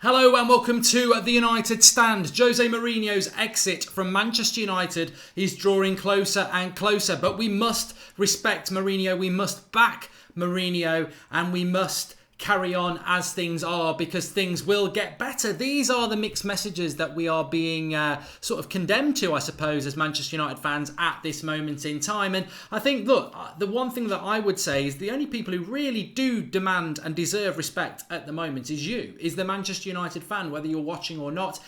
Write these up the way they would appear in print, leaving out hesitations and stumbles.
Hello and welcome to the United Stand. Jose Mourinho's exit from Manchester United is drawing closer and closer, but we must respect Mourinho, we must back Mourinho, and we must carry on as things are because things will get better. These are the mixed messages that we are being sort of condemned to, I suppose, as Manchester United fans at this moment in time. And I think, look, the one thing that I would say is the only people who really do demand and deserve respect at the moment is the Manchester United fan, whether you're watching or not.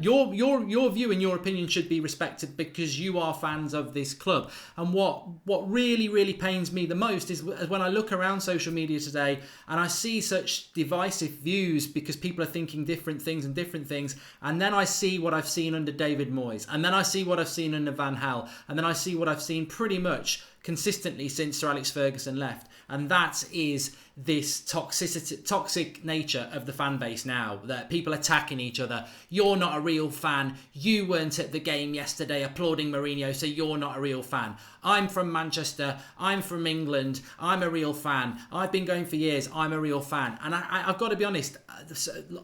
Your view and your opinion should be respected because you are fans of this club. And what really pains me the most is when I look around social media today and I see such divisive views because people are thinking different things, and then I see what I've seen under David Moyes, and then I see what I've seen under Van Gaal, and then I see what I've seen pretty much consistently since Sir Alex Ferguson left, and that is this toxic nature of the fan base now, that people attacking each other. You're not a real fan. You weren't at the game yesterday applauding Mourinho, so you're not a real fan. I'm from Manchester. I'm from England. I'm a real fan. I've been going for years. I'm a real fan. And I've got to be honest,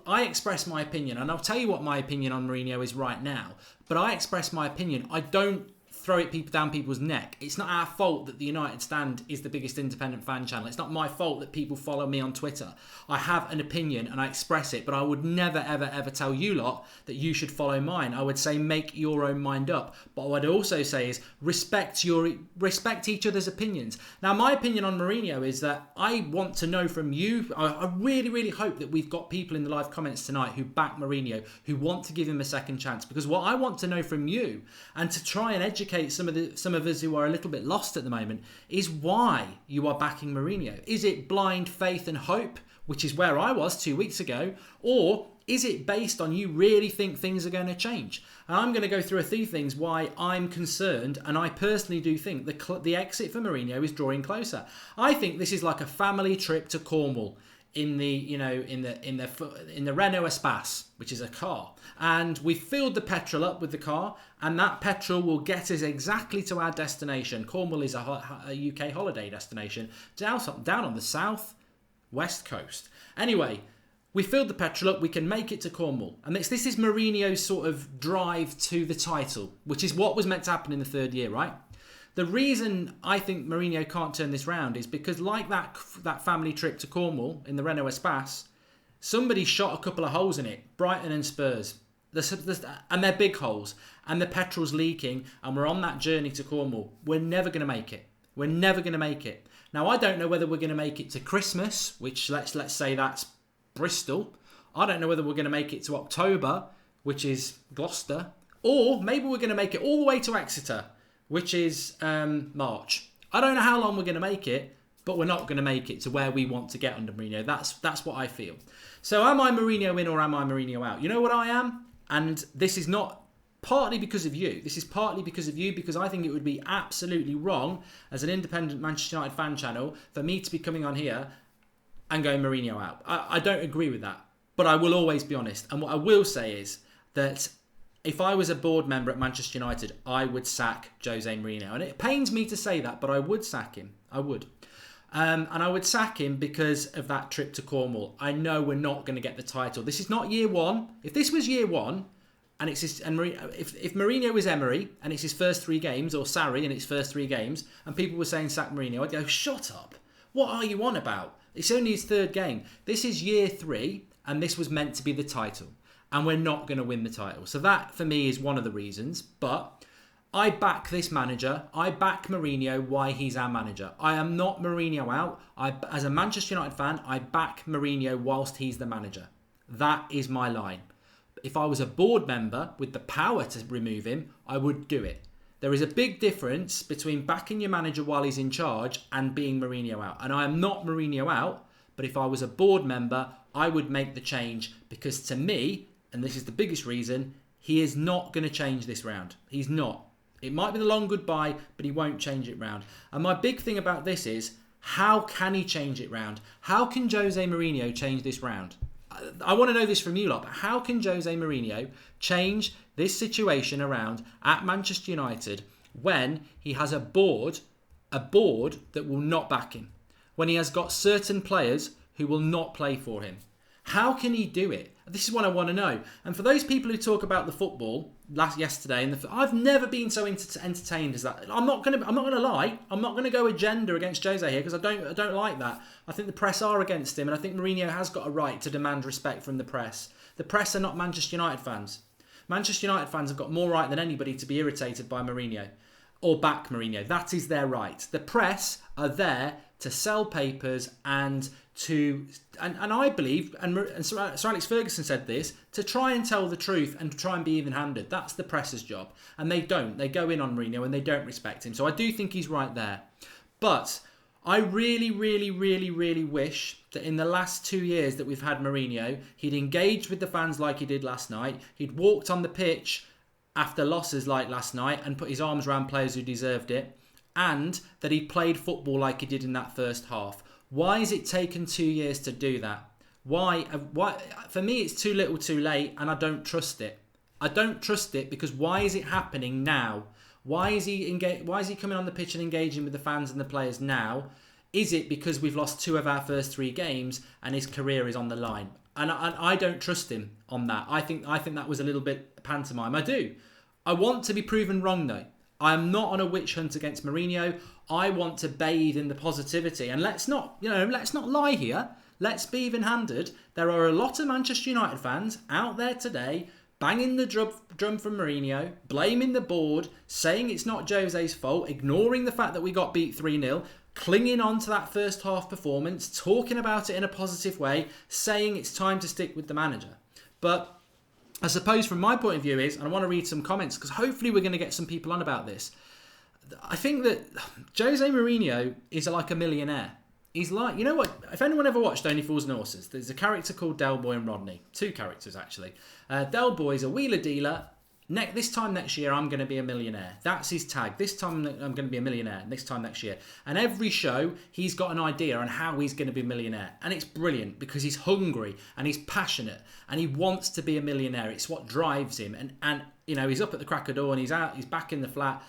I express my opinion, and I'll tell you what my opinion on Mourinho is right now, but I express my opinion. I don't throw it down people's neck. It's not our fault that the United Stand is the biggest independent fan channel. It's not my fault that people follow me on Twitter. I have an opinion and I express it, but I would never, ever tell you lot that you should follow mine. I would say make your own mind up. But what I'd also say is respect each other's opinions. Now, my opinion on Mourinho is that I want to know from you. I really hope that we've got people in the live comments tonight who back Mourinho, who want to give him a second chance. Because what I want to know from you, and to try and educate some of us who are a little bit lost at the moment, is why you are backing Mourinho. Is it blind faith and hope, which is where I was 2 weeks ago, or is it based on you really think things are going to change? And I'm going to go through a few things why I'm concerned, and I personally do think the exit for Mourinho is drawing closer. I think this is like a family trip to Cornwall in the Renault Espace, which is a car, and we filled the petrol up with the car, and that petrol will get us exactly to our destination. Cornwall is a UK holiday destination down on the south west coast. Anyway, we filled the petrol up, we can make it to Cornwall, and this is Mourinho's sort of drive to the title, which is what was meant to happen in the third year, right? The reason I think Mourinho can't turn this round is because, like that family trip to Cornwall in the Renault Espace, somebody shot a couple of holes in it, Brighton and Spurs, and they're big holes, and the petrol's leaking, and we're on that journey to Cornwall. We're never going to make it. We're never going to make it. Now, I don't know whether we're going to make it to Christmas, which let's say that's Bristol. I don't know whether we're going to make it to October, which is Gloucester, or maybe we're going to make it all the way to Exeter, which is March. I don't know how long we're going to make it, but we're not going to make it to where we want to get under Mourinho. That's what I feel. So am I Mourinho in or am I Mourinho out? You know what I am? And this is not partly because of you. This is partly because of you, because I think it would be absolutely wrong as an independent Manchester United fan channel for me to be coming on here and going Mourinho out. I don't agree with that, but I will always be honest. And what I will say is that if I was a board member at Manchester United, I would sack Jose Mourinho. And it pains me to say that, but I would sack him. I would. And I would sack him because of that trip to Cornwall. I know we're not going to get the title. This is not year one. If this was year one, and if Mourinho is Emery and it's his first 3 games, or Sarri and its first 3 games, and people were saying sack Mourinho, I'd go, shut up. What are you on about? It's only his 3rd game. This is year 3, and this was meant to be the title. And we're not going to win the title. So that, for me, is one of the reasons. But I back this manager. I back Mourinho why he's our manager. I am not Mourinho out. As a Manchester United fan, I back Mourinho whilst he's the manager. That is my line. If I was a board member with the power to remove him, I would do it. There is a big difference between backing your manager while he's in charge and being Mourinho out. And I am not Mourinho out, but if I was a board member, I would make the change because to me, and this is the biggest reason, he is not going to change this round. He's not. It might be the long goodbye, but he won't change it round. And my big thing about this is, how can he change it round? How can Jose Mourinho change this round? I want to know this from you lot, but how can Jose Mourinho change this situation around at Manchester United when he has a board that will not back him? When he has got certain players who will not play for him? How can he do it? This is what I want to know. And for those people who talk about the football yesterday, I've never been so entertained as that. I'm not going to lie. I'm not going to go agenda against Jose here because I don't like that. I think the press are against him, and I think Mourinho has got a right to demand respect from the press. The press are not Manchester United fans. Manchester United fans have got more right than anybody to be irritated by Mourinho or back Mourinho. That is their right. The press are there to sell papers and I believe, and Sir Alex Ferguson said this, to try and tell the truth and try and be even-handed. That's the press's job. And they don't. They go in on Mourinho and they don't respect him. So I do think he's right there. But I really, really, really, really wish that in the last 2 years that we've had Mourinho, he'd engaged with the fans like he did last night. He'd walked on the pitch after losses like last night and put his arms around players who deserved it. And that he played football like he did in that first half. Why has it taken 2 years to do that? Why? For me, it's too little too late, and I don't trust it. I don't trust it because why is it happening now? Why is he coming on the pitch and engaging with the fans and the players now? Is it because we've lost 2 of our first 3 games and his career is on the line? And I don't trust him on that. I think that was a little bit pantomime. I do. I want to be proven wrong though. I am not on a witch hunt against Mourinho. I want to bathe in the positivity. And let's not lie here. Let's be even-handed. There are a lot of Manchester United fans out there today banging the drum for Mourinho, blaming the board, saying it's not Jose's fault, ignoring the fact that we got beat 3-0, clinging on to that first half performance, talking about it in a positive way, saying it's time to stick with the manager. But I suppose from my point of view is, and I want to read some comments because hopefully we're going to get some people on about this. I think that Jose Mourinho is like a millionaire. He's like, you know what? If anyone ever watched Only Fools and Horses, there's a character called Del Boy and Rodney. 2 characters actually. Del Boy's a wheeler dealer. This time next year, I'm going to be a millionaire. That's his tag. This time, I'm going to be a millionaire. Next time next year. And every show, he's got an idea on how he's going to be a millionaire. And it's brilliant because he's hungry and he's passionate and he wants to be a millionaire. It's what drives him. And you know, he's up at the crack of dawn. He's back in the flat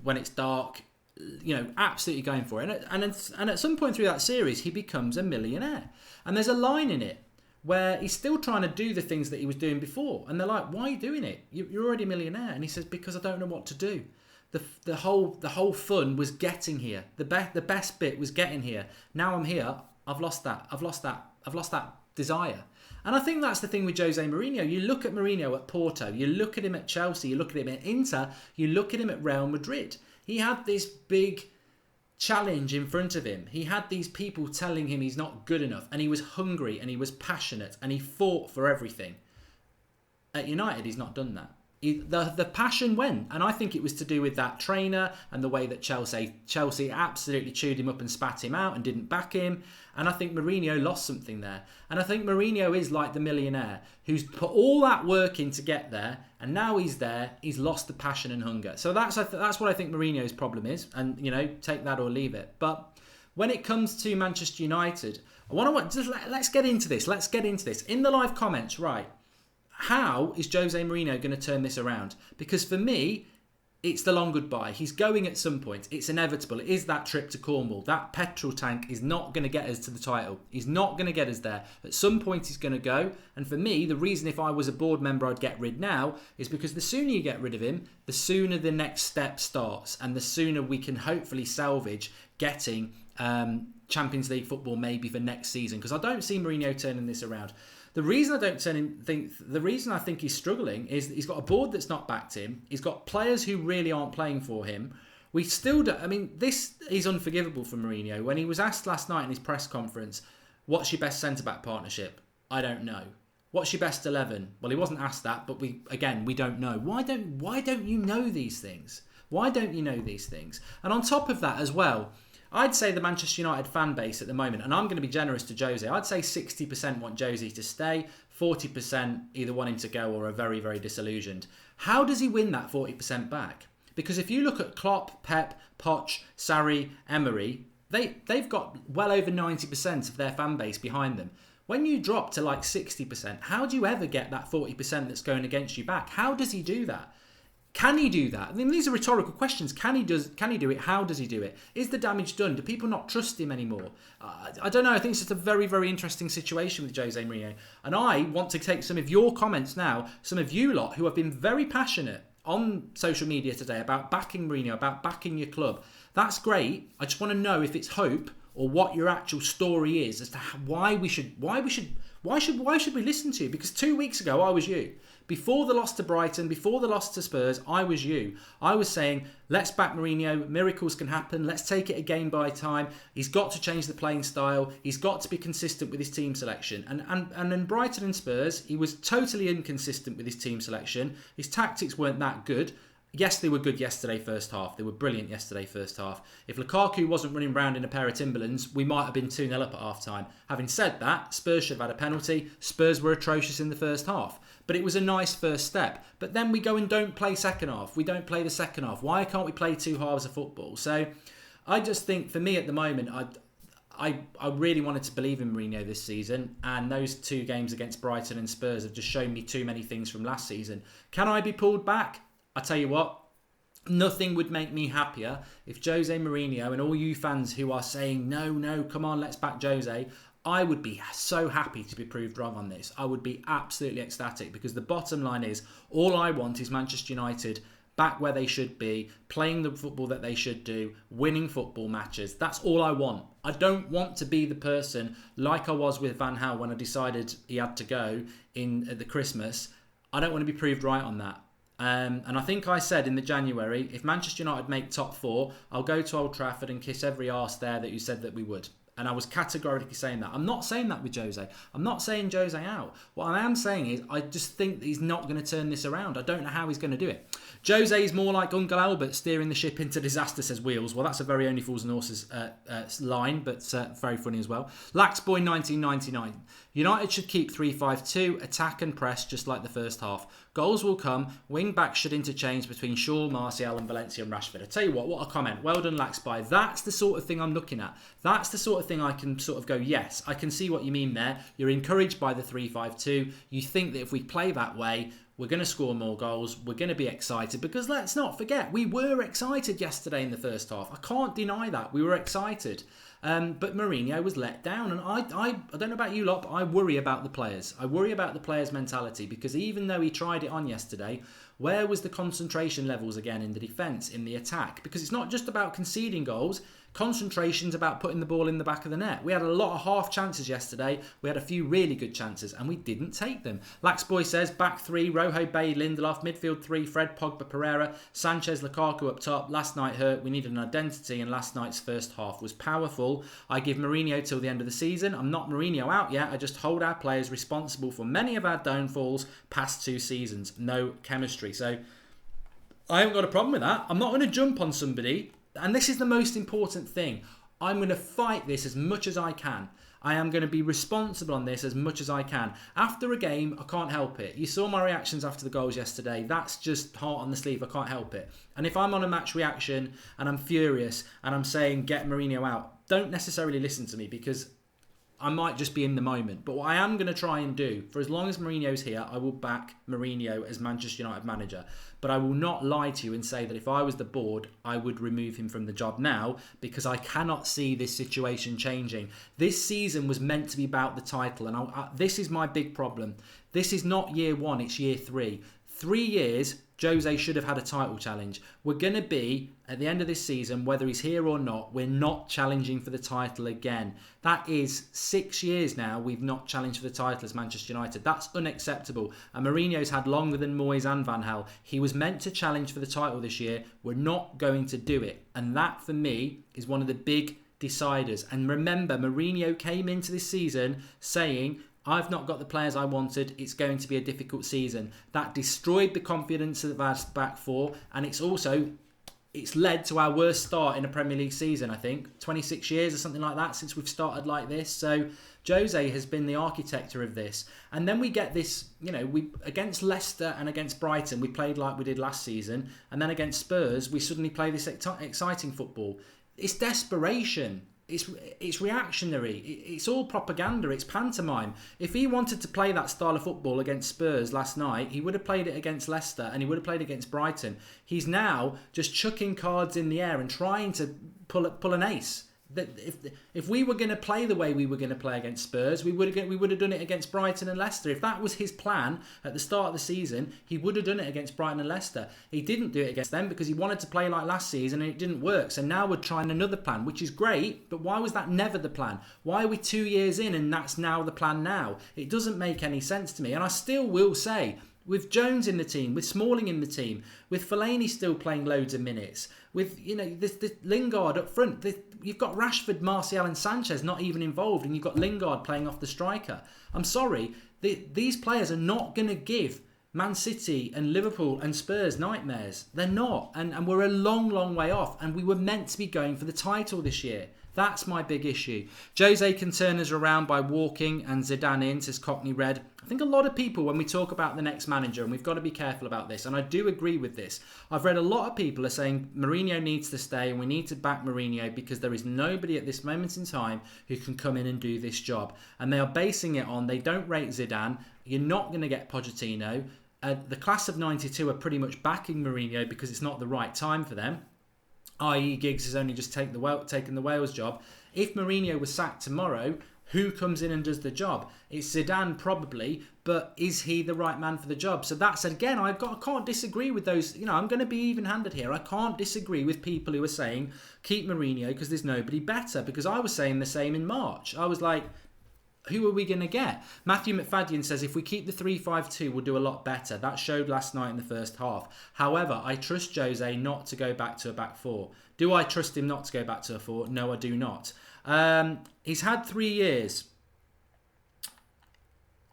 when it's dark. You know, absolutely going for it. And at some point through that series, he becomes a millionaire. And there's a line in it where he's still trying to do the things that he was doing before. And they're like, why are you doing it? You're already a millionaire. And he says, because I don't know what to do. The whole fun was getting here. The best bit was getting here. Now I'm here. I've lost that desire. And I think that's the thing with Jose Mourinho. You look at Mourinho at Porto. You look at him at Chelsea. You look at him at Inter. You look at him at Real Madrid. He had this big challenge in front of him. He had these people telling him he's not good enough, and he was hungry and he was passionate and he fought for everything. At United, he's not done that. The passion went, and I think it was to do with that trainer and the way that Chelsea absolutely chewed him up and spat him out and didn't back him. And I think Mourinho lost something there. And I think Mourinho is like the millionaire who's put all that work in to get there, and now he's there. He's lost the passion and hunger. So that's what I think Mourinho's problem is. And you know, take that or leave it. But when it comes to Manchester United, let's get into this. Let's get into this in the live comments, right? How is Jose Mourinho going to turn this around? Because for me, it's the long goodbye. He's going at some point. It's inevitable. It is that trip to Cornwall. That petrol tank is not going to get us to the title. He's not going to get us there. At some point, he's going to go. And for me, the reason if I was a board member, I'd get rid now is because the sooner you get rid of him, the sooner the next step starts. And the sooner we can hopefully salvage getting Champions League football maybe for next season. Because I don't see Mourinho turning this around. The reason I think he's struggling is he's got a board that's not backed him. He's got players who really aren't playing for him. We still don't. I mean, this is unforgivable for Mourinho. When he was asked last night in his press conference, "What's your best centre-back partnership?" I don't know. What's your best 11? Well, he wasn't asked that, but we don't know. Why don't you know these things? Why don't you know these things? And on top of that as well, I'd say the Manchester United fan base at the moment, and I'm going to be generous to Jose, I'd say 60% want Jose to stay, 40% either want him to go or are very, very disillusioned. How does he win that 40% back? Because if you look at Klopp, Pep, Poch, Sarri, Emery, they've got well over 90% of their fan base behind them. When you drop to like 60%, how do you ever get that 40% that's going against you back? How does he do that? Can he do that? I mean, these are rhetorical questions. Can he do it? How does he do it? Is the damage done? Do people not trust him anymore? I don't know. I think it's just a very, very interesting situation with Jose Mourinho. And I want to take some of your comments now, some of you lot who have been very passionate on social media today about backing Mourinho, about backing your club. That's great. I just want to know if it's hope or what your actual story is as to why should we listen to you? Because 2 weeks ago I was you. Before the loss to Brighton, before the loss to Spurs, I was you. I was saying, let's back Mourinho, miracles can happen, let's take it a game by time. He's got to change the playing style, he's got to be consistent with his team selection. And in Brighton and Spurs, he was totally inconsistent with his team selection. His tactics weren't that good. Yes, they were good yesterday first half. They were brilliant yesterday first half. If Lukaku wasn't running around in a pair of Timberlands, we might have been 2-0 up at half-time. Having said that, Spurs should have had a penalty. Spurs were atrocious in the first half. But it was a nice first step. But then we go and don't play second half. We don't play the second half. Why can't we play two halves of football? So I just think, for me at the moment, I really wanted to believe in Mourinho this season, and those 2 games against Brighton and Spurs have just shown me too many things from last season. Can I be pulled back? I tell you what, nothing would make me happier if Jose Mourinho and all you fans who are saying, no, come on, let's back Jose, I would be so happy to be proved wrong on this. I would be absolutely ecstatic, because the bottom line is, all I want is Manchester United back where they should be, playing the football that they should do, winning football matches. That's all I want. I don't want to be the person like I was with Van Gaal when I decided he had to go at the Christmas. I don't want to be proved right on that. And I think I said in the January, if Manchester United make top 4, I'll go to Old Trafford and kiss every arse there that you said that we would. And I was categorically saying that. I'm not saying that with Jose. I'm not saying Jose out. What I am saying is, I just think that he's not going to turn this around. I don't know how he's going to do it. Jose is more like Uncle Albert steering the ship into disaster, says Wheels. Well, that's a very Only Fools and Horses line, but very funny as well. Laxboy 1999. United should keep 3-5-2, attack and press just like the first half. Goals will come. Wing backs should interchange between Shaw, Martial and Valencia and Rashford. I tell you what a comment. Well done, Laxby. That's the sort of thing I'm looking at. That's the sort of thing I can sort of go, yes, I can see what you mean there. You're encouraged by the 3-5-2. You think that if we play that way, we're going to score more goals. We're going to be excited, because let's not forget, we were excited yesterday in the first half. I can't deny that. We were excited. But Mourinho was let down. And I don't know about you lot, but I worry about the players. I worry about the players' mentality, because even though he tried it on yesterday, where was the concentration levels again in the defence, in the attack? Because it's not just about conceding goals. Concentration's about putting the ball in the back of the net. We had a lot of half chances yesterday. We had a few really good chances and we didn't take them. Laxboy says back 3, Rojo, Bay, Lindelof, midfield 3, Fred, Pogba, Pereira, Sanchez, Lukaku up top. Last night hurt. We needed an identity, and last night's first half was powerful. I give Mourinho till the end of the season. I'm not Mourinho out yet. I just hold our players responsible for many of our downfalls past 2 seasons. No chemistry. So I haven't got a problem with that. I'm not going to jump on somebody. And this is the most important thing. I'm going to fight this as much as I can. I am going to be responsible on this as much as I can. After a game, I can't help it. You saw my reactions after the goals yesterday. That's just heart on the sleeve. I can't help it. And if I'm on a match reaction and I'm furious and I'm saying get Mourinho out, don't necessarily listen to me, because I might just be in the moment. But what I am going to try and do, for as long as Mourinho's here, I will back Mourinho as Manchester United manager. But I will not lie to you and say that if I was the board, I would remove him from the job now, because I cannot see this situation changing. This season was meant to be about the title, and this is my big problem. This is not year 1, it's year 3. 3 years, Jose should have had a title challenge. We're going to be, at the end of this season, whether he's here or not, we're not challenging for the title again. That is 6 years now we've not challenged for the title as Manchester United. That's unacceptable. And Mourinho's had longer than Moyes and Van Gaal. He was meant to challenge for the title this year. We're not going to do it. And that, for me, is one of the big deciders. And remember, Mourinho came into this season saying, I've not got the players I wanted. It's going to be a difficult season. That destroyed the confidence of our back 4, and it's led to our worst start in a Premier League season, I think. 26 years or something like that since we've started like this. So Jose has been the architect of this. And then we get this, we against Leicester and against Brighton, we played like we did last season. And then against Spurs, we suddenly play this exciting football. It's desperation. it's reactionary. It's all propaganda. It's pantomime. If he wanted to play that style of football against Spurs last night, he would have played it against Leicester and he would have played against Brighton. He's now just chucking cards in the air and trying to pull an ace. That if we were going to play the way we were going to play against Spurs, we would have done it against Brighton and Leicester. If that was his plan at the start of the season, he would have done it against Brighton and Leicester. He didn't do it against them because he wanted to play like last season and it didn't work. So now we're trying another plan, which is great, but why was that never the plan? Why are we 2 years in and that's now the plan now? It doesn't make any sense to me. And I still will say, with Jones in the team, with Smalling in the team, with Fellaini still playing loads of minutes, with this Lingard up front, you've got Rashford, Martial and Sanchez not even involved, and you've got Lingard playing off the striker. I'm sorry, these players are not going to give Man City and Liverpool and Spurs nightmares. They're not, and we're a long, long way off, and we were meant to be going for the title this year. That's my big issue. Jose can turn us around by walking and Zidane in, says Cockney Red. I think a lot of people, when we talk about the next manager, and we've got to be careful about this, and I do agree with this, I've read a lot of people are saying Mourinho needs to stay and we need to back Mourinho because there is nobody at this moment in time who can come in and do this job. And they are basing it on they don't rate Zidane, you're not going to get Pochettino. The class of 92 are pretty much backing Mourinho because it's not the right time for them. I.e. Giggs has only just taken the Wales job. If Mourinho was sacked tomorrow, who comes in and does the job? It's Zidane probably, but is he the right man for the job? So that's, again, I can't disagree with those. I'm going to be even-handed here. I can't disagree with people who are saying keep Mourinho because there's nobody better. Because I was saying the same in March. I was like, who are we going to get? Matthew McFadden says, if we keep the 3-5-2, we'll do a lot better. That showed last night in the first half. However, I trust Jose not to go back to a back four. Do I trust him not to go back to a four? No, I do not. He's had 3 years.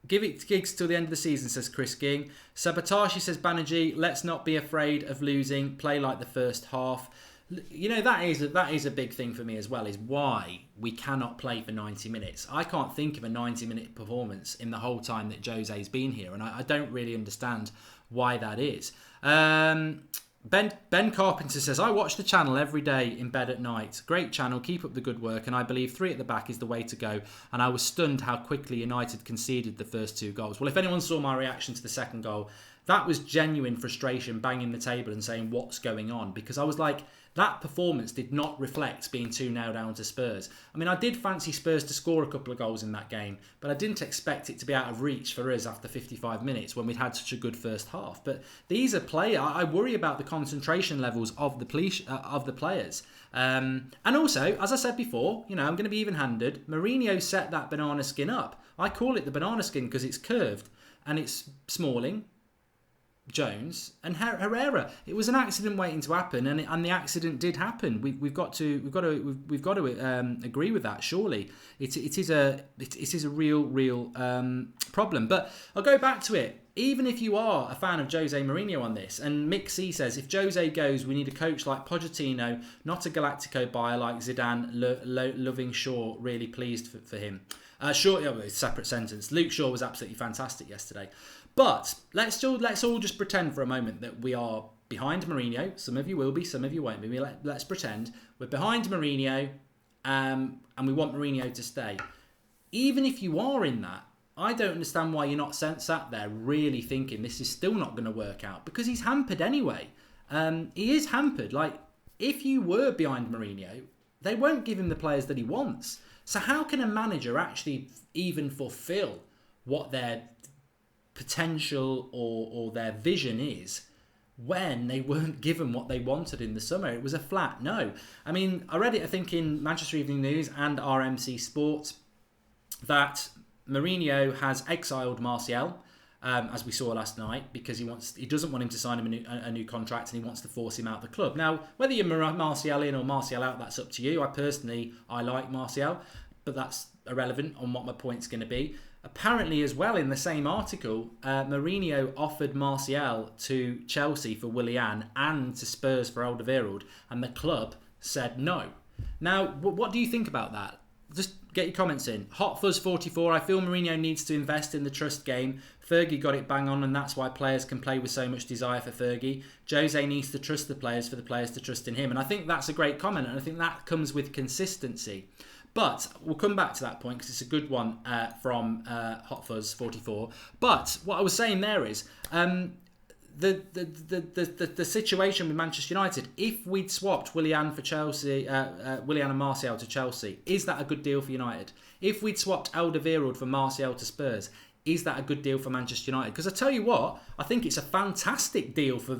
Give it to Giggs till the end of the season, says Chris Ging. Sabatashi says, Banerjee, let's not be afraid of losing. Play like the first half. That is a big thing for me as well, is why we cannot play for 90 minutes. I can't think of a 90-minute performance in the whole time that Jose's been here, and I don't really understand why that is. Ben Carpenter says, I watch the channel every day in bed at night. Great channel, keep up the good work, and I believe 3 at the back is the way to go. And I was stunned how quickly United conceded the first 2 goals. Well, if anyone saw my reaction to the second goal, that was genuine frustration, banging the table and saying, what's going on? Because I was like, that performance did not reflect being 2-0 down to Spurs. I mean, I did fancy Spurs to score a couple of goals in that game, but I didn't expect it to be out of reach for us after 55 minutes when we'd had such a good first half. But these are players. I worry about the concentration levels of the players. And also, as I said before, I'm going to be even-handed. Mourinho set that banana skin up. I call it the banana skin because it's curved, and it's Smalling, Jones and Herrera. It was an accident waiting to happen, and the accident did happen. We've got to agree with that. Surely it is a real problem. But I'll go back to it. Even if you are a fan of Jose Mourinho on this, and Mick C says, if Jose goes, we need a coach like Pochettino, not a Galactico buyer like Zidane, loving Shaw, really pleased for him. Separate sentence. Luke Shaw was absolutely fantastic yesterday. But let's all just pretend for a moment that we are behind Mourinho. Some of you will be, some of you won't be. Let's pretend we're behind Mourinho and we want Mourinho to stay. Even if you are in that, I don't understand why you're not sat there really thinking this is still not going to work out, because he's hampered anyway. He is hampered. Like, if you were behind Mourinho, they won't give him the players that he wants. So how can a manager actually even fulfill what their potential or their vision is when they weren't given what they wanted in the summer? It was a flat no. I mean, I read it, I think, in Manchester Evening News and RMC Sports that Mourinho has exiled Martial, as we saw last night, because he doesn't want him to sign him a new contract, and he wants to force him out of the club. Now, whether you're Martial in or Martial out, that's up to you. I like Martial, but that's irrelevant on what my point's going to be. Apparently, as well, in the same article, Mourinho offered Martial to Chelsea for Willian and to Spurs for Alderweireld, and the club said no. Now, what do you think about that? just get your comments in. Hot Fuzz 44. I feel Mourinho needs to invest in the trust game. Fergie got it bang on, and that's why players can play with so much desire for Fergie. Jose needs to trust the players for the players to trust in him. And I think that's a great comment, and I think that comes with consistency. But we'll come back to that point because it's a good one from Hot Fuzz 44. But what I was saying there is the situation with Manchester United. If we'd swapped Willian for Chelsea, Willian and Martial to Chelsea, is that a good deal for United? If we'd swapped Alderweireld for Martial to Spurs, is that a good deal for Manchester United? Because I tell you what, I think it's a fantastic deal for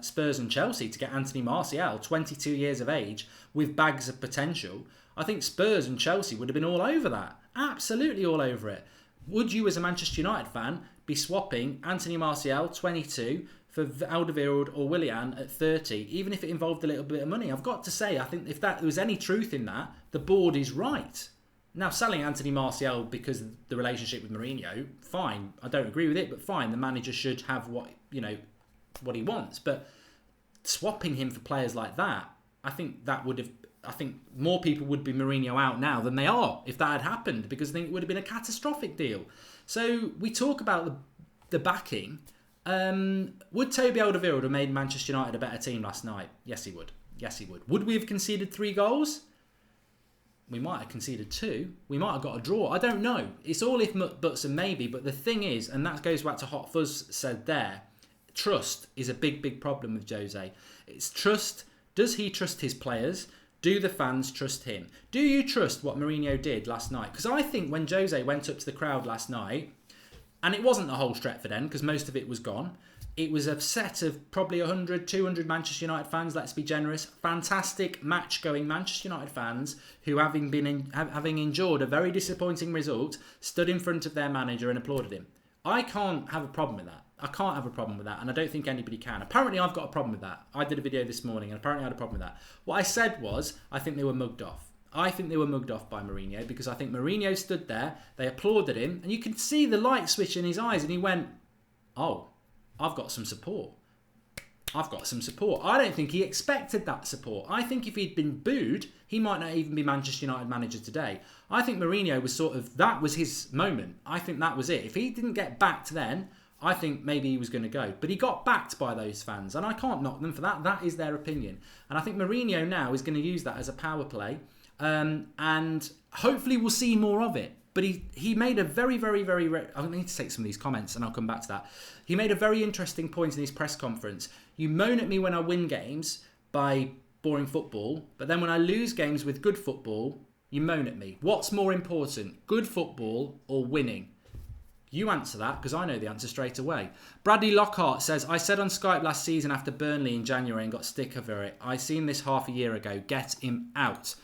Spurs and Chelsea to get Anthony Martial, 22 years of age, with bags of potential. I think Spurs and Chelsea would have been all over that. Absolutely all over it. Would you, as a Manchester United fan, be swapping Anthony Martial, 22, for Alderweireld or Willian at 30, even if it involved a little bit of money? I've got to say, I think if there was any truth in that, the board is right. Now, selling Anthony Martial because of the relationship with Mourinho, fine. I don't agree with it, but fine. The manager should have what he wants. But swapping him for players like that, I think more people would be Mourinho out now than they are if that had happened, because I think it would have been a catastrophic deal. So we talk about the backing. Would Toby Alderweireld have made Manchester United a better team last night? Yes, he would. Yes, he would. Would we have conceded 3 goals? We might have conceded 2. We might have got a draw. I don't know. It's all if, buts and maybe. But the thing is, and that goes back to Hot Fuzz said there, trust is a big, big problem with Jose. It's trust. Does he trust his players? Do the fans trust him? Do you trust what Mourinho did last night? Because I think when Jose went up to the crowd last night, and it wasn't the whole Stretford end because most of it was gone, it was a set of probably 100, 200 Manchester United fans, let's be generous, fantastic match-going Manchester United fans who, having endured a very disappointing result, stood in front of their manager and applauded him. I can't have a problem with that. I can't have a problem with that, and I don't think anybody can. Apparently, I've got a problem with that. I did a video this morning, and apparently I had a problem with that. What I said was, I think they were mugged off. I think they were mugged off by Mourinho, because I think Mourinho stood there, they applauded him, and you could see the light switch in his eyes, and he went, oh, I've got some support. I've got some support. I don't think he expected that support. I think if he'd been booed, he might not even be Manchester United manager today. I think Mourinho was that was his moment. I think that was it. If he didn't get backed then, I think maybe he was going to go. But he got backed by those fans, and I can't knock them for that. That is their opinion. And I think Mourinho now is going to use that as a power play, and hopefully we'll see more of it. But he made a very, very, very... I need to take some of these comments and I'll come back to that. He made a very interesting point in his press conference. You moan at me when I win games by boring football, but then when I lose games with good football, you moan at me. What's more important, good football or winning? You answer that, because I know the answer straight away. Bradley Lockhart says, I said on Skype last season after Burnley in January and got stick over it. I seen this half a year ago. Get him out.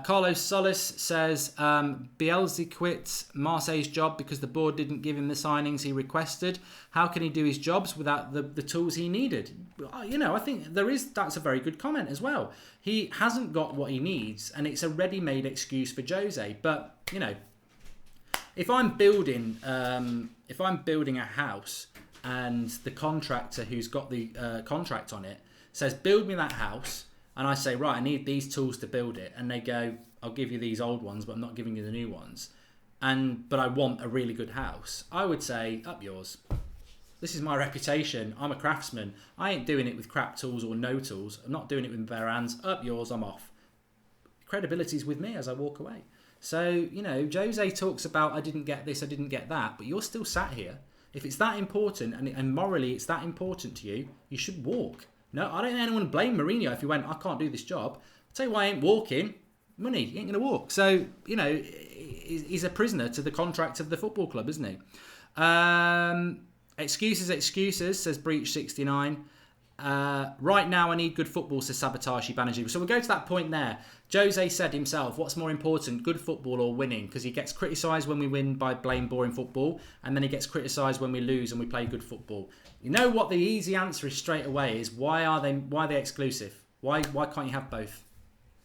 Carlos Solis says, Bielsa quit Marseille's job because the board didn't give him the signings he requested. How can he do his jobs without the tools he needed? I think that's a very good comment as well. He hasn't got what he needs, and it's a ready-made excuse for Jose. But, if I'm building a house and the contractor who's got the contract on it says, build me that house, and I say, right, I need these tools to build it, and they go, I'll give you these old ones, but I'm not giving you the new ones, but I want a really good house, I would say, up yours. This is my reputation. I'm a craftsman. I ain't doing it with crap tools or no tools. I'm not doing it with bare hands. Up yours, I'm off. Credibility's with me as I walk away. So, Jose talks about, I didn't get this, I didn't get that, but you're still sat here. If it's that important, and morally it's that important to you, you should walk. No, I don't think anyone would blame Mourinho if he went, I can't do this job. I'll tell you why I ain't walking. Money, he ain't going to walk. So, he's a prisoner to the contract of the football club, isn't he? Excuses, says Breach69. Right now I need good football, says Sabotage Ibanez. So we'll go to that point there. Jose said himself, what's more important, good football or winning? Because he gets criticised when we win by playing boring football, and then he gets criticised when we lose and we play good football. You know what the easy answer is straight away is, why are they exclusive? Why can't you have both?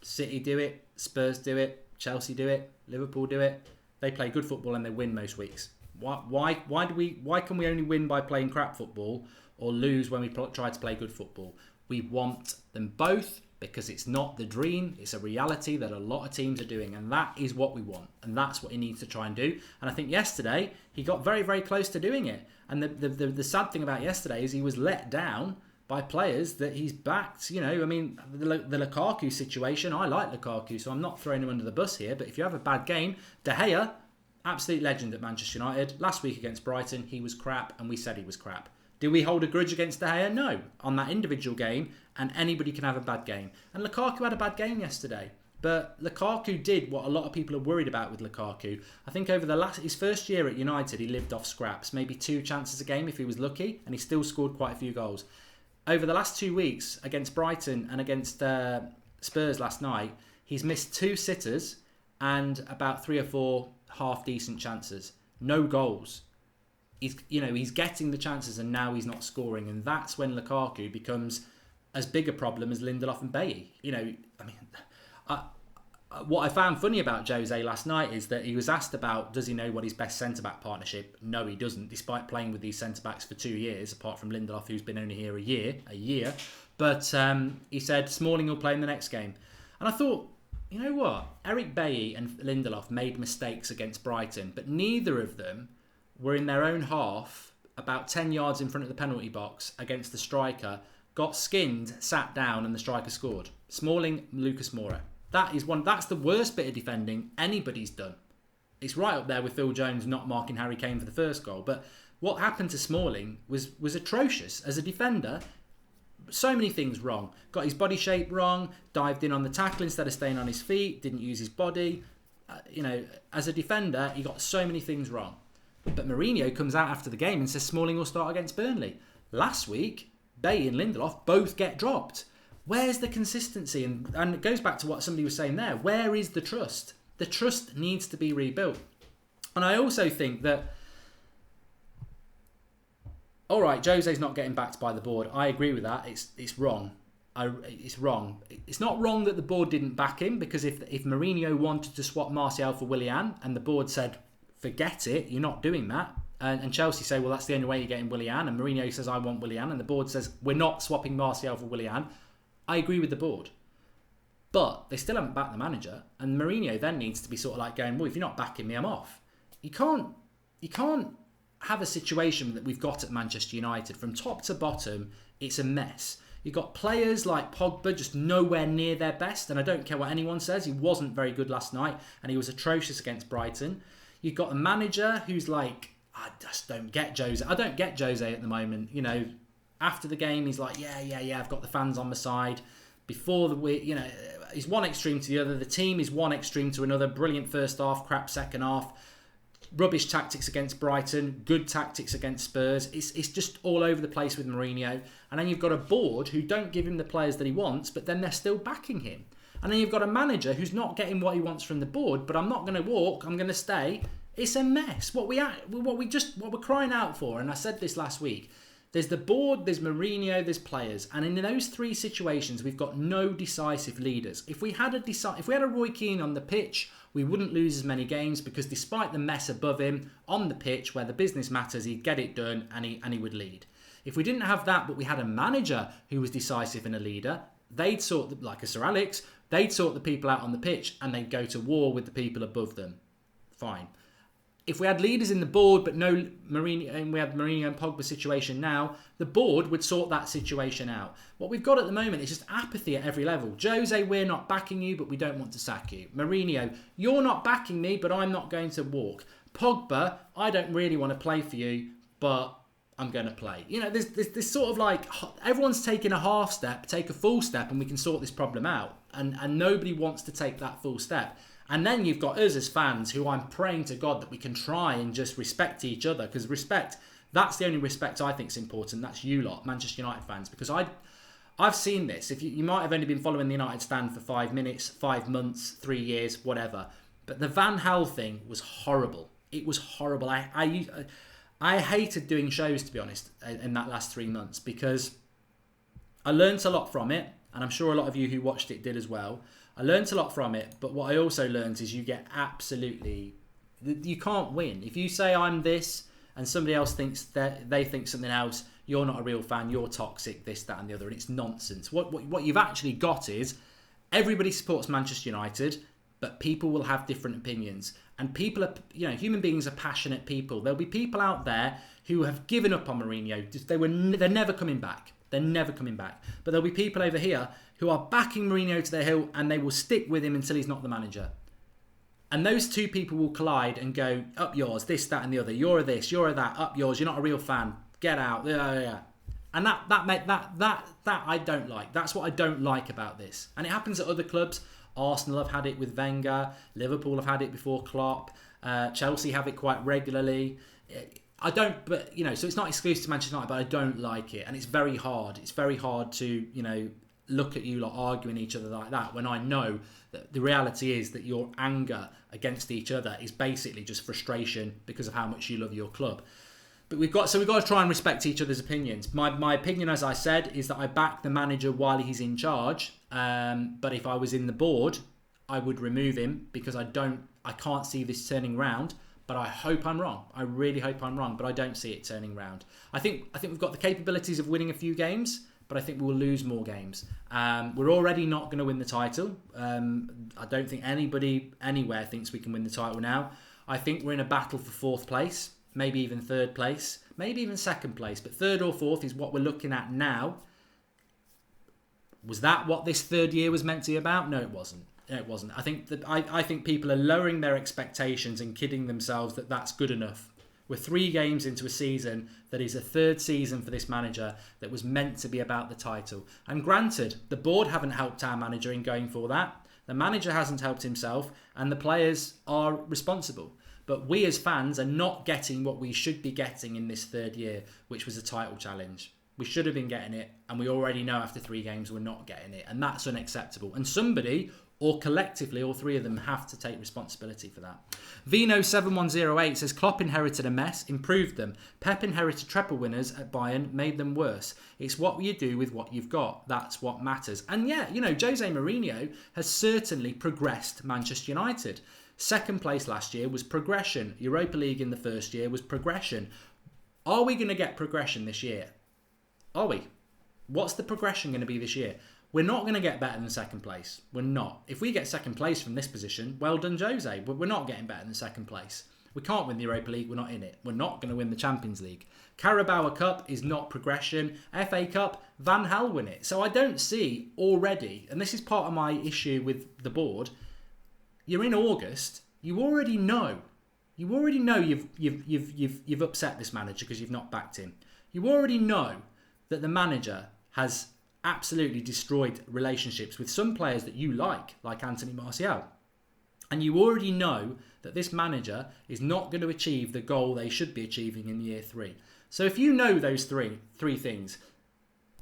City do it, Spurs do it, Chelsea do it, Liverpool do it. They play good football and they win most weeks. Why can we only win by playing crap football or lose when we try to play good football? We want them both, because it's not the dream, it's a reality that a lot of teams are doing, and that is what we want, and that's what he needs to try and do. And I think yesterday he got very, very close to doing it. And the sad thing about yesterday is he was let down by players that he's backed. You know, I mean, the Lukaku situation, I like Lukaku, so I'm not throwing him under the bus here, but if you have a bad game, De Gea, absolute legend at Manchester United. Last week against Brighton, he was crap, and we said he was crap. Do we hold a grudge against De Gea? No. On that individual game, and anybody can have a bad game. And Lukaku had a bad game yesterday. But Lukaku did what a lot of people are worried about with Lukaku. I think over his first year at United, he lived off scraps. Maybe 2 chances a game if he was lucky, and he still scored quite a few goals. Over the last 2 weeks, against Brighton and against Spurs last night, he's missed 2 sitters and about 3 or 4 half-decent chances. No goals. He's getting the chances, and now he's not scoring. And that's when Lukaku becomes as big a problem as Lindelof and Bailly. What I found funny about Jose last night is that he was asked about, does he know what his best centre-back partnership? No, he doesn't, despite playing with these centre-backs for 2 years, apart from Lindelof, who's been only here a year. But he said Smalling will play in the next game. And I thought, you know what? Eric Bailly and Lindelof made mistakes against Brighton, but neither of them were in their own half, about 10 yards in front of the penalty box against the striker, got skinned, sat down, and the striker scored. Smalling, Lucas Moura. That's the worst bit of defending anybody's done. It's right up there with Phil Jones not marking Harry Kane for the first goal. But what happened to Smalling was atrocious. As a defender, so many things wrong. Got his body shape wrong, dived in on the tackle instead of staying on his feet, didn't use his body. As a defender, he got so many things wrong. But Mourinho comes out after the game and says Smalling will start against Burnley. Last week, Bailly and Lindelof both get dropped. Where's the consistency? And it goes back to what somebody was saying there. Where is the trust? The trust needs to be rebuilt. And I also think that, all right, Jose's not getting backed by the board. I agree with that. It's wrong. It's wrong. It's not wrong that the board didn't back him, because if Mourinho wanted to swap Martial for Willian and the board said, forget it, you're not doing that. And Chelsea say, well, that's the only way you're getting Willian. And Mourinho says, I want Willian. And the board says, we're not swapping Martial for Willian. I agree with the board. But they still haven't backed the manager. And Mourinho then needs to be sort of like going, well, if you're not backing me, I'm off. You can't have a situation that we've got at Manchester United. From top to bottom, it's a mess. You've got players like Pogba just nowhere near their best. And I don't care what anyone says. He wasn't very good last night. And he was atrocious against Brighton. You've got a manager who's like, I just don't get Jose. I don't get Jose at the moment. After the game, he's like, yeah, I've got the fans on my side. Before the week, he's one extreme to the other. The team is one extreme to another. Brilliant first half, crap second half. Rubbish tactics against Brighton, good tactics against Spurs. It's just all over the place with Mourinho. And then you've got a board who don't give him the players that he wants, but then they're still backing him. And then you've got a manager who's not getting what he wants from the board, but I'm not going to walk, I'm going to stay. It's a mess. What we're crying out for, and I said this last week, there's the board, there's Mourinho, there's players, and in those 3 situations, we've got no decisive leaders. If we had a Roy Keane on the pitch, we wouldn't lose as many games, because despite the mess above him on the pitch, where the business matters, he'd get it done and he would lead. If we didn't have that, but we had a manager who was decisive and a leader, they'd sort like a Sir Alex, they'd sort the people out on the pitch and they'd go to war with the people above them. Fine. If we had leaders in the board, but no Mourinho, and we had Mourinho and Pogba situation now, the board would sort that situation out. What we've got at the moment is just apathy at every level. Jose, we're not backing you, but we don't want to sack you. Mourinho, you're not backing me, but I'm not going to walk. Pogba, I don't really want to play for you, but I'm going to play. There's sort of like, everyone's taking a half step, take a full step, and we can sort this problem out. And nobody wants to take that full step. And then you've got us as fans, who I'm praying to God that we can try and just respect each other. Because respect, that's the only respect I think is important. That's you lot, Manchester United fans. Because I've seen this. If you might have only been following the United stand for 5 minutes, 5 months, 3 years, whatever. But the Van Gaal thing was horrible. It was horrible. I hated doing shows, to be honest, in that last 3 months. Because I learnt a lot from it. And I'm sure a lot of you who watched it did as well. I learnt a lot from it, but what I also learnt is you can't win. If you say I'm this and somebody else thinks that they think something else, you're not a real fan, you're toxic, this, that and the other, and it's nonsense. What you've actually got is everybody supports Manchester United, but people will have different opinions. And people are, human beings are passionate people. There'll be people out there who have given up on Mourinho. They're never coming back. They're never coming back. But there'll be people over here who are backing Mourinho to their hill, and they will stick with him until he's not the manager. And those two people will collide and go, up yours, this, that and the other. You're a this, you're a that, up yours, you're not a real fan. Get out. Yeah. And that I don't like. That's what I don't like about this. And it happens at other clubs. Arsenal have had it with Wenger. Liverpool have had it before Klopp. Chelsea have it quite regularly. So it's not exclusive to Manchester United, but I don't like it. And it's very hard. It's very hard to, look at you like arguing each other like that when I know that the reality is that your anger against each other is basically just frustration because of how much you love your club. But we've got to try and respect each other's opinions. My opinion, as I said, is that I back the manager while he's in charge. But if I was in the board, I would remove him because I can't see this turning round. But I hope I'm wrong. I really hope I'm wrong. But I don't see it turning round. I think we've got the capabilities of winning a few games, but I think we will lose more games. We're already not going to win the title. I don't think anybody anywhere thinks we can win the title now. I think we're in a battle for fourth place. Maybe even third place, maybe even second place, but third or fourth is what we're looking at now. Was that what this third year was meant to be about? No, it wasn't. I think people are lowering their expectations and kidding themselves that that's good enough. We're 3 games into a season that is a third season for this manager that was meant to be about the title. And granted, the board haven't helped our manager in going for that. The manager hasn't helped himself, and the players are responsible. But we as fans are not getting what we should be getting in this third year, which was a title challenge. We should have been getting it, and we already know after 3 games we're not getting it, and that's unacceptable. And somebody, or collectively, all 3 of them, have to take responsibility for that. Vino7108 says, Klopp inherited a mess, improved them. Pep inherited treble winners at Bayern, made them worse. It's what you do with what you've got. That's what matters. And yeah, Jose Mourinho has certainly progressed Manchester United. Second place last year was progression. Europa League in the first year was progression. Are we going to get progression this year? Are we? What's the progression going to be this year? We're not going to get better than second place. We're not. If we get second place from this position, well done, Jose. But we're not getting better than second place. We can't win the Europa League. We're not in it. We're not going to win the Champions League. Carabao Cup is not progression. FA Cup, Van Gaal win it. So I don't see already, and this is part of my issue with the board. You're in August. You already know. You've upset this manager because you've not backed him. You already know that the manager has absolutely destroyed relationships with some players that you like Anthony Martial. And you already know that this manager is not going to achieve the goal they should be achieving in year 3. So if you know those three things,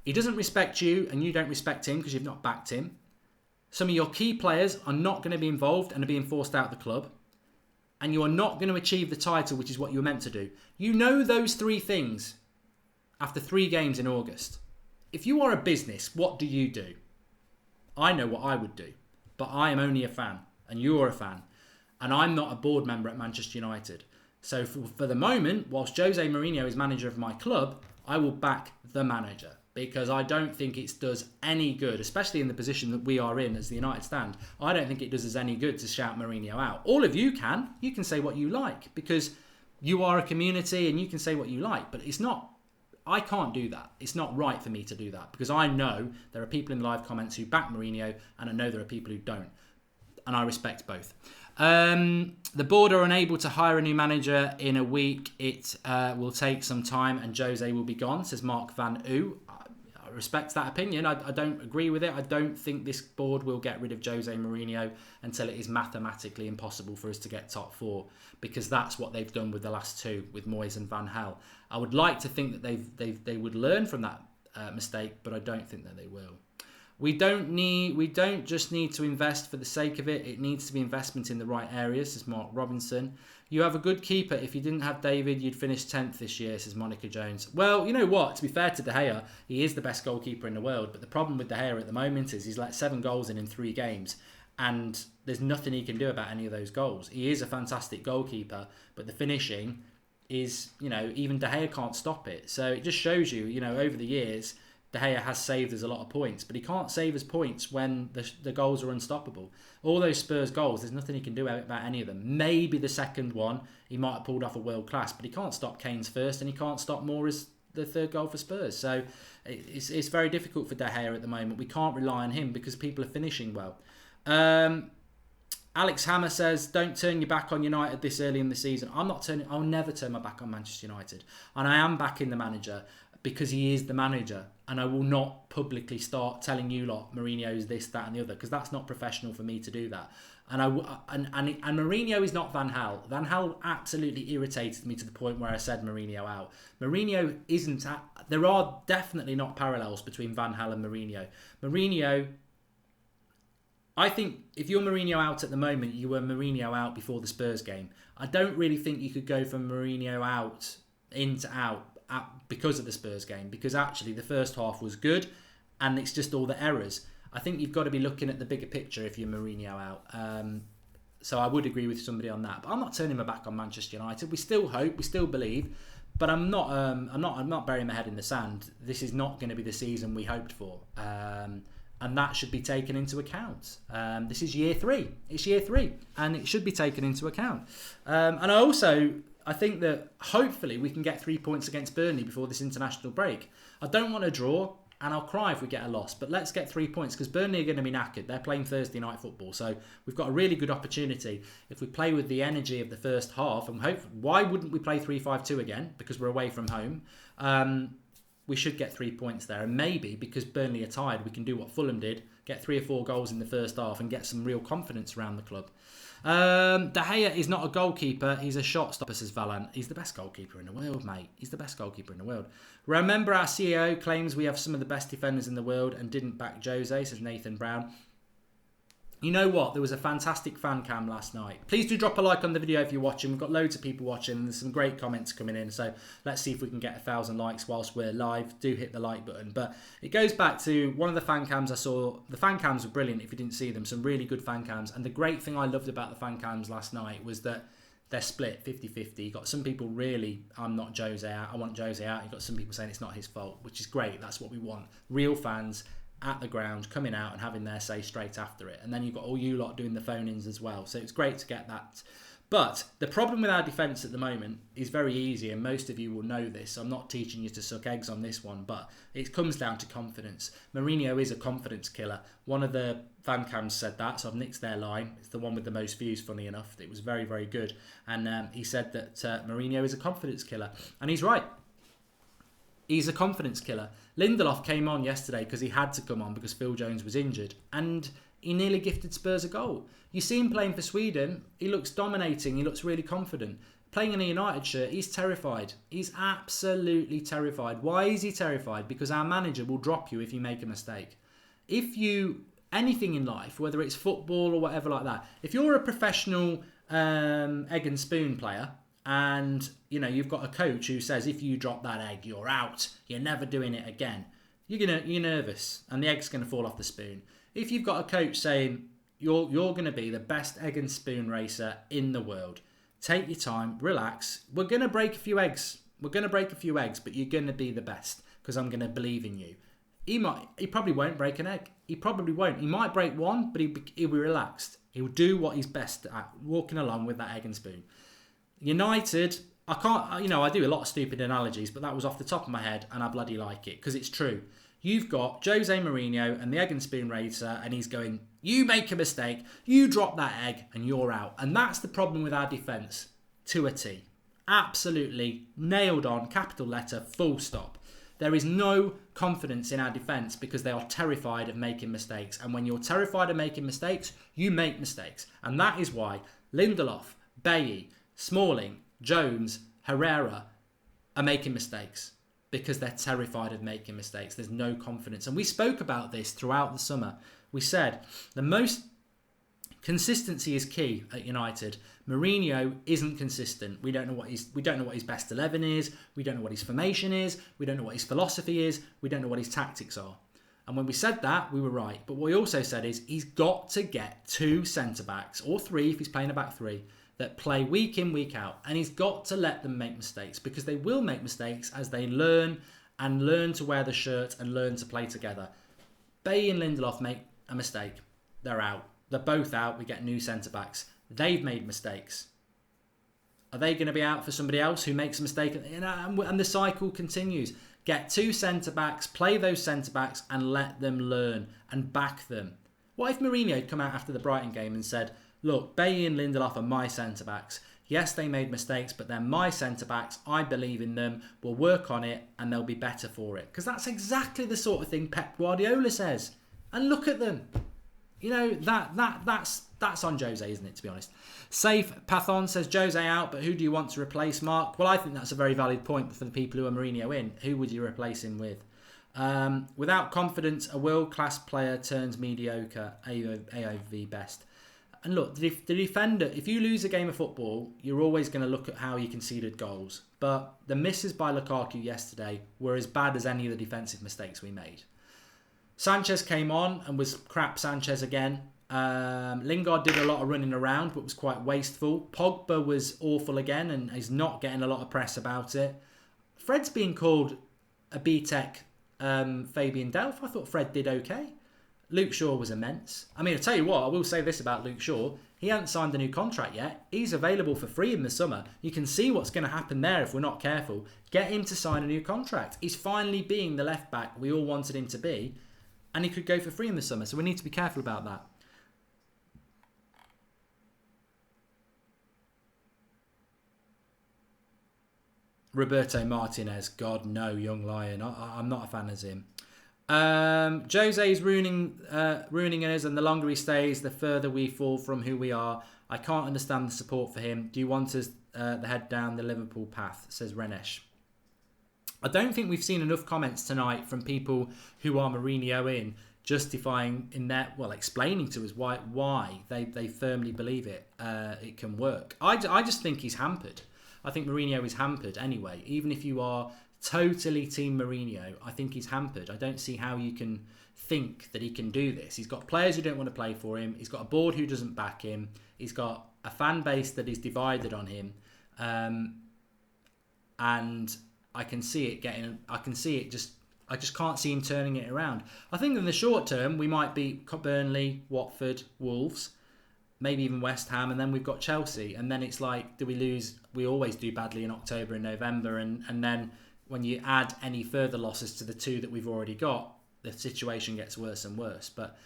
he doesn't respect you and you don't respect him because you've not backed him. Some of your key players are not going to be involved and are being forced out of the club. And you are not going to achieve the title, which is what you were meant to do. You know those 3 things after 3 games in August. If you are a business, what do you do? I know what I would do. But I am only a fan. And you're a fan. And I'm not a board member at Manchester United. So for the moment, whilst Jose Mourinho is manager of my club, I will back the manager. Because I don't think it does any good, especially in the position that we are in as the United stand. I don't think it does us any good to shout Mourinho out. All of you can. You can say what you like because you are a community and you can say what you like. But it's not. I can't do that. It's not right for me to do that because I know there are people in the live comments who back Mourinho and I know there are people who don't. And I respect both. The board are unable to hire a new manager in a week. It will take some time and Jose will be gone, says Mark Van Oo. I respect that opinion. I don't agree with it. I don't think this board will get rid of Jose Mourinho until it is mathematically impossible for us to get top 4 because that's what they've done with the last 2 with Moyes and Van Gaal. I would like to think that they would learn from that mistake, but I don't think that they will. We don't just need to invest for the sake of it. It needs to be investment in the right areas, says Mark Robinson. You have a good keeper. If you didn't have David, you'd finish 10th this year, says Monica Jones. Well, you know what? To be fair to De Gea, he is the best goalkeeper in the world. But the problem with De Gea at the moment is he's let 7 goals in 3 games. And there's nothing he can do about any of those goals. He is a fantastic goalkeeper, but the finishing is, even De Gea can't stop it. So it just shows you, over the years, De Gea has saved us a lot of points, but he can't save us points when the goals are unstoppable. All those Spurs goals, there's nothing he can do about any of them. Maybe the second one, he might have pulled off a world class, but he can't stop Kane's first, and he can't stop Moura's the third goal for Spurs. So it's very difficult for De Gea at the moment. We can't rely on him because people are finishing well. Alex Hammer says, don't turn your back on United this early in the season. I'll never turn my back on Manchester United. And I am backing the manager because he is the manager. And I will not publicly start telling you lot Mourinho's this, that and the other, because that's not professional for me to do that. And Mourinho is not Van Gaal. Van Gaal absolutely irritated me to the point where I said Mourinho out. Mourinho isn't... There are definitely not parallels between Van Gaal and Mourinho. Mourinho... I think if you're Mourinho out at the moment, you were Mourinho out before the Spurs game. I don't really think you could go from Mourinho out into out because of the Spurs game, because actually the first half was good and it's just all the errors. I think you've got to be looking at the bigger picture if you're Mourinho out. So I would agree with somebody on that. But I'm not turning my back on Manchester United. We still hope, we still believe, but I'm not burying my head in the sand. This is not going to be the season we hoped for. And that should be taken into account. This is year 3. It's year 3. And it should be taken into account. And I think that hopefully we can get 3 points against Burnley before this international break. I don't want to draw, and I'll cry if we get a loss. But let's get 3 points, because Burnley are going to be knackered. They're playing Thursday night football. So we've got a really good opportunity. If we play with the energy of the first half, and why wouldn't we play 3-5-2 again? Because we're away from home. We should get 3 points there. And maybe, because Burnley are tired, we can do what Fulham did, get 3 or 4 goals in the first half and get some real confidence around the club. De Gea is not a goalkeeper, he's a shot stopper, says Valant. He's the best goalkeeper in the world, mate. He's the best goalkeeper in the world. Remember, our CEO claims we have some of the best defenders in the world and didn't back Jose, says Nathan Brown. You know what? There was a fantastic fan cam last night. Please do drop a like on the video if you're watching. We've got loads of people watching and there's some great comments coming in. So let's see if we can get 1,000 likes whilst we're live. Do hit the like button. But it goes back to one of the fan cams I saw. The fan cams were brilliant if you didn't see them. Some really good fan cams. And the great thing I loved about the fan cams last night was that they're split 50-50. You got some people really, I'm not Jose out, I want Jose out. You got some people saying it's not his fault, which is great. That's what we want. Real fans at the ground, coming out and having their say straight after it. And then you've got all you lot doing the phone-ins as well. So it's great to get that. But the problem with our defence at the moment is very easy, and most of you will know this. I'm not teaching you to suck eggs on this one, but it comes down to confidence. Mourinho is a confidence killer. One of the fan cams said that, so I've nicked their line. It's the one with the most views, funny enough. It was very, very good. And he said that Mourinho is a confidence killer. And he's right. He's a confidence killer. Lindelof came on yesterday because he had to come on because Phil Jones was injured. And he nearly gifted Spurs a goal. You see him playing for Sweden. He looks dominating. He looks really confident. Playing in a United shirt, he's terrified. He's absolutely terrified. Why is he terrified? Because our manager will drop you if you make a mistake. Anything in life, whether it's football or whatever like that, if you're a professional egg and spoon player, and you've got a coach who says if you drop that egg you're out, you're never doing it again, you're nervous and the egg's going to fall off the spoon. If you've got a coach saying you're going to be the best egg and spoon racer in the world, take your time, relax, we're going to break a few eggs, but you're going to be the best because I'm going to believe in you. He probably won't break an egg. He probably won't. He might break one, but he'll be relaxed. He'll do what he's best at, walking along with that egg and spoon. United, I do a lot of stupid analogies, but that was off the top of my head and I bloody like it because it's true. You've got Jose Mourinho and the egg and spoon racer, and he's going, you make a mistake, you drop that egg and you're out. And that's the problem with our defence to a T. Absolutely nailed on, capital letter, full stop. There is no confidence in our defence because they are terrified of making mistakes. And when you're terrified of making mistakes, you make mistakes. And that is why Lindelof, Bailly, Smalling, Jones, Herrera are making mistakes because they're terrified of making mistakes. There's no confidence. And we spoke about this throughout the summer. We said the most consistency is key at United. Mourinho isn't consistent. We don't know what his best 11 is. We don't know what his formation is. We don't know what his philosophy is. We don't know what his tactics are. And when we said that, we were right. But what we also said is he's got to get 2 centre-backs, or 3 if he's playing a back 3, that play week in, week out. And he's got to let them make mistakes, because they will make mistakes as they learn to wear the shirt and learn to play together. Bailly and Lindelof make a mistake. They're out. They're both out. We get new centre-backs. They've made mistakes. Are they going to be out for somebody else who makes a mistake? And the cycle continues. Get two centre-backs, play those centre-backs and let them learn and back them. What if Mourinho had come out after the Brighton game and said, look, Bailly and Lindelof are my centre-backs. Yes, they made mistakes, but they're my centre-backs. I believe in them. We'll work on it and they'll be better for it. Because that's exactly the sort of thing Pep Guardiola says. And look at them. You know, that's on Jose, isn't it, to be honest? Safe Pathon says, Jose out, but who do you want to replace, Mark? Well, I think that's a very valid point for the people who are Mourinho in. Who would you replace him with? Without confidence, a world-class player turns mediocre, AOV best. And look, the defender, if you lose a game of football, you're always going to look at how you conceded goals. But the misses by Lukaku yesterday were as bad as any of the defensive mistakes we made. Sanchez came on and was crap Sanchez again. Lingard did a lot of running around, but was quite wasteful. Pogba was awful again and is not getting a lot of press about it. Fred's being called a B-Tech Fabian Delph. I thought Fred did okay. Luke Shaw was immense. I mean, I'll tell you what, I will say this about Luke Shaw. He hasn't signed a new contract yet. He's available for free in the summer. You can see what's going to happen there if we're not careful. Get him to sign a new contract. He's finally being the left back we all wanted him to be. And he could go for free in the summer. So we need to be careful about that. Roberto Martinez. God, no, young lion. I'm not a fan of him. Jose's ruining us, and the longer he stays, the further we fall from who we are. I can't understand the support for him. Do you want us the head down the Liverpool path, says Renesh. I don't think we've seen enough comments tonight from people who are Mourinho in, justifying in that, well, explaining to us why they firmly believe it can work. I just think he's hampered. I think Mourinho is hampered anyway. Even if you are totally team Mourinho, I think he's hampered. I don't see how you can think that he can do this. He's got players who don't want to play for him. He's got a board who doesn't back him. He's got a fan base that is divided on him. And I can see it getting. I just can't see him turning it around. I think in the short term we might beat Burnley, Watford, Wolves, maybe even West Ham, and then we've got Chelsea. And then it's like, do we lose? We always do badly in October and November, and then when you add any further losses to the two that we've already got, the situation gets worse and worse. But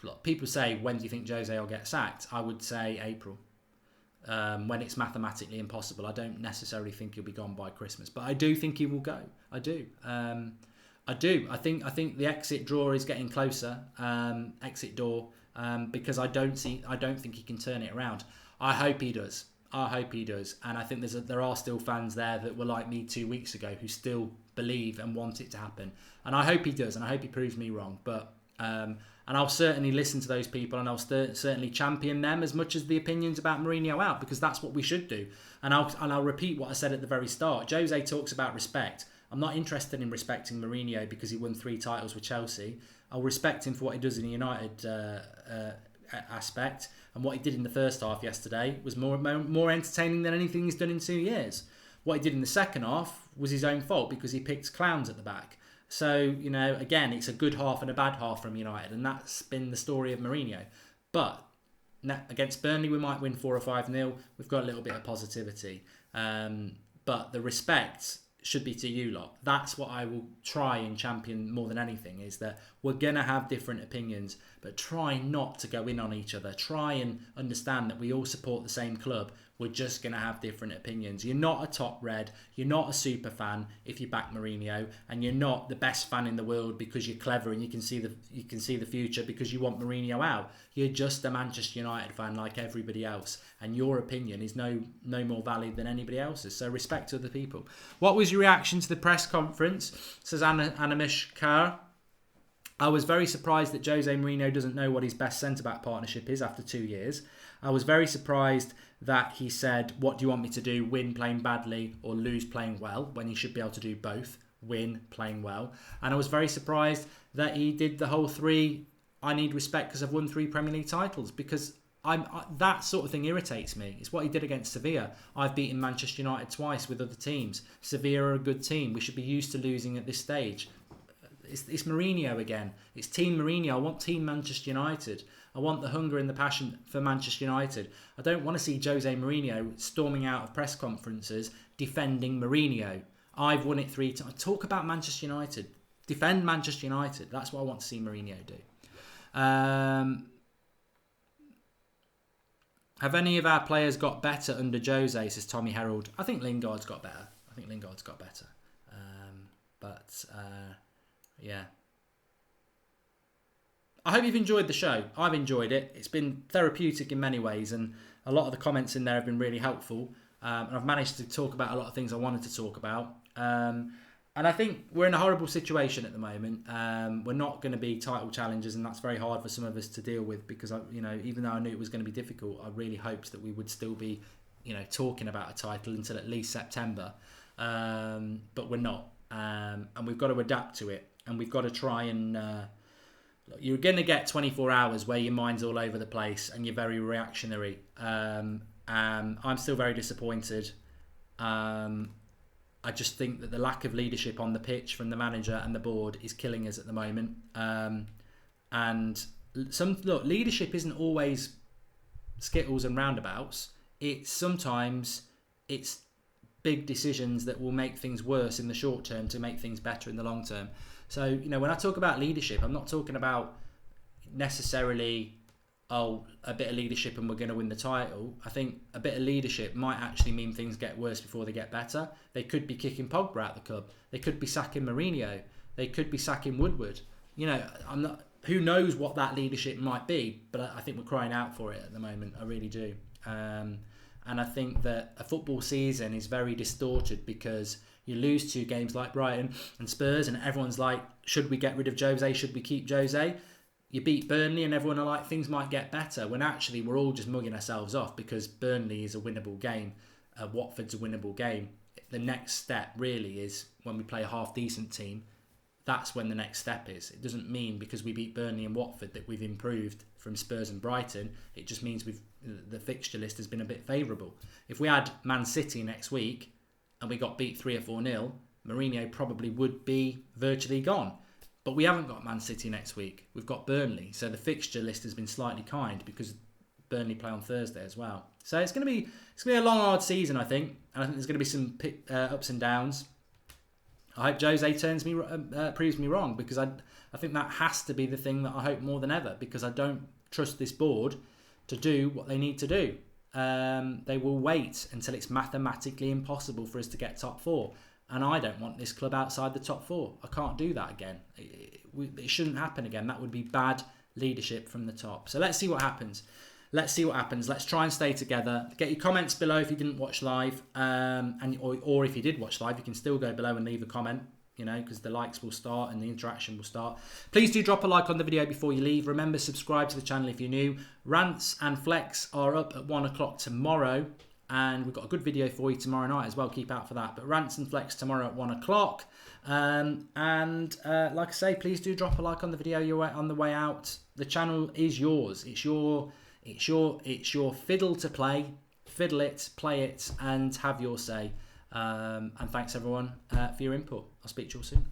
look, people say, when do you think Jose will get sacked? I would say April. When it's mathematically impossible. I don't necessarily think he'll be gone by Christmas, but I do think he will go. I do. I think the exit draw is getting closer. Exit door, because I don't think he can turn it around. I hope he does. And I think there are still fans there that were like me 2 weeks ago who still believe and want it to happen. And I hope he does, and I hope he proves me wrong. But and I'll certainly listen to those people, and I'll certainly champion them as much as the opinions about Mourinho out, because that's what we should do. And I'll repeat what I said at the very start. Jose talks about respect. I'm not interested in respecting Mourinho because he won 3 titles with Chelsea. I'll respect him for what he does in the United aspect, and what he did in the first half yesterday was more entertaining than anything he's done in 2 years. What he did in the second half was his own fault because he picked clowns at the back. So, you know, again, it's a good half and a bad half from United, and that's been the story of Mourinho. But against Burnley, we might win 4 or 5-0. We've got a little bit of positivity. But the respect should be to you lot. That's what I will try and champion more than anything, is that we're going to have different opinions, but try not to go in on each other. Try and understand that we all support the same club. We're just going to have different opinions. You're not a top red. You're not a super fan if you back Mourinho, and you're not the best fan in the world because you're clever and you can see the future because you want Mourinho out. You're just a Manchester United fan like everybody else, and your opinion is no more valid than anybody else's. So respect other people. What was your reaction to the press conference? Says Anamish Kaur. I was very surprised that Jose Mourinho doesn't know what his best centre-back partnership is after 2 years. I was very surprised that he said, what do you want me to do, win playing badly or lose playing well, when he should be able to do both, win playing well. And I was very surprised that he did the whole 3, I need respect because I've won 3 Premier League titles, because that sort of thing irritates me. It's what he did against Sevilla. I've beaten Manchester United twice with other teams. Sevilla are a good team. We should be used to losing at this stage. It's Mourinho again. It's Team Mourinho. I want Team Manchester United. I want the hunger and the passion for Manchester United. I don't want to see Jose Mourinho storming out of press conferences defending Mourinho. I've won it 3 times. Talk about Manchester United. Defend Manchester United. That's what I want to see Mourinho do. Have any of our players got better under Jose, says Tommy Herald? I think Lingard's got better. Yeah. I hope you've enjoyed the show. I've enjoyed it. It's been therapeutic in many ways, and a lot of the comments in there have been really helpful. And I've managed to talk about a lot of things I wanted to talk about. And I think we're in a horrible situation at the moment. We're not going to be title challengers, and that's very hard for some of us to deal with because, even though I knew it was going to be difficult, I really hoped that we would still be, talking about a title until at least September. But we're not. And we've got to adapt to it. And we've got to try and... you're going to get 24 hours where your mind's all over the place and you're very reactionary. I'm still very disappointed. I just think that the lack of leadership on the pitch from the manager and the board is killing us at the moment. Leadership isn't always skittles and roundabouts. Sometimes it's big decisions that will make things worse in the short term to make things better in the long term. So, when I talk about leadership, I'm not talking about necessarily, a bit of leadership and we're going to win the title. I think a bit of leadership might actually mean things get worse before they get better. They could be kicking Pogba out the club. They could be sacking Mourinho. They could be sacking Woodward. Who knows what that leadership might be, but I think we're crying out for it at the moment. I really do. And I think that a football season is very distorted because you lose 2 games like Brighton and Spurs and everyone's like, should we get rid of Jose? Should we keep Jose? You beat Burnley and everyone are like, things might get better, when actually we're all just mugging ourselves off because Burnley is a winnable game. Watford's a winnable game. The next step really is when we play a half-decent team. That's when the next step is. It doesn't mean because we beat Burnley and Watford that we've improved from Spurs and Brighton. It just means the fixture list has been a bit favourable. If we had Man City next week and we got beat 3 or 4-0, Mourinho probably would be virtually gone. But we haven't got Man City next week. We've got Burnley. So the fixture list has been slightly kind because Burnley play on Thursday as well. So it's going to be a long, hard season, I think. And I think there's going to be some ups and downs. I hope Jose proves me wrong because I think that has to be the thing that I hope more than ever because I don't trust this board to do what they need to do. They will wait until it's mathematically impossible for us to get top 4. And I don't want this club outside the top 4. I can't do that again. It shouldn't happen again. That would be bad leadership from the top. So let's see what happens. Let's try and stay together. Get your comments below if you didn't watch live. Or if you did watch live, you can still go below and leave a comment, because the likes will start and the interaction will start. Please do drop a like on the video before you leave. Remember, subscribe to the channel if you're new. Rants and Flex are up at 1 o'clock tomorrow. And we've got a good video for you tomorrow night as well. Keep out for that. But Rants and Flex tomorrow at 1 o'clock. Like I say, please do drop a like on the video you're on the way out. The channel is yours. It's your fiddle to play. Fiddle it, play it, and have your say. And thanks everyone for your input. I'll speak to you all soon.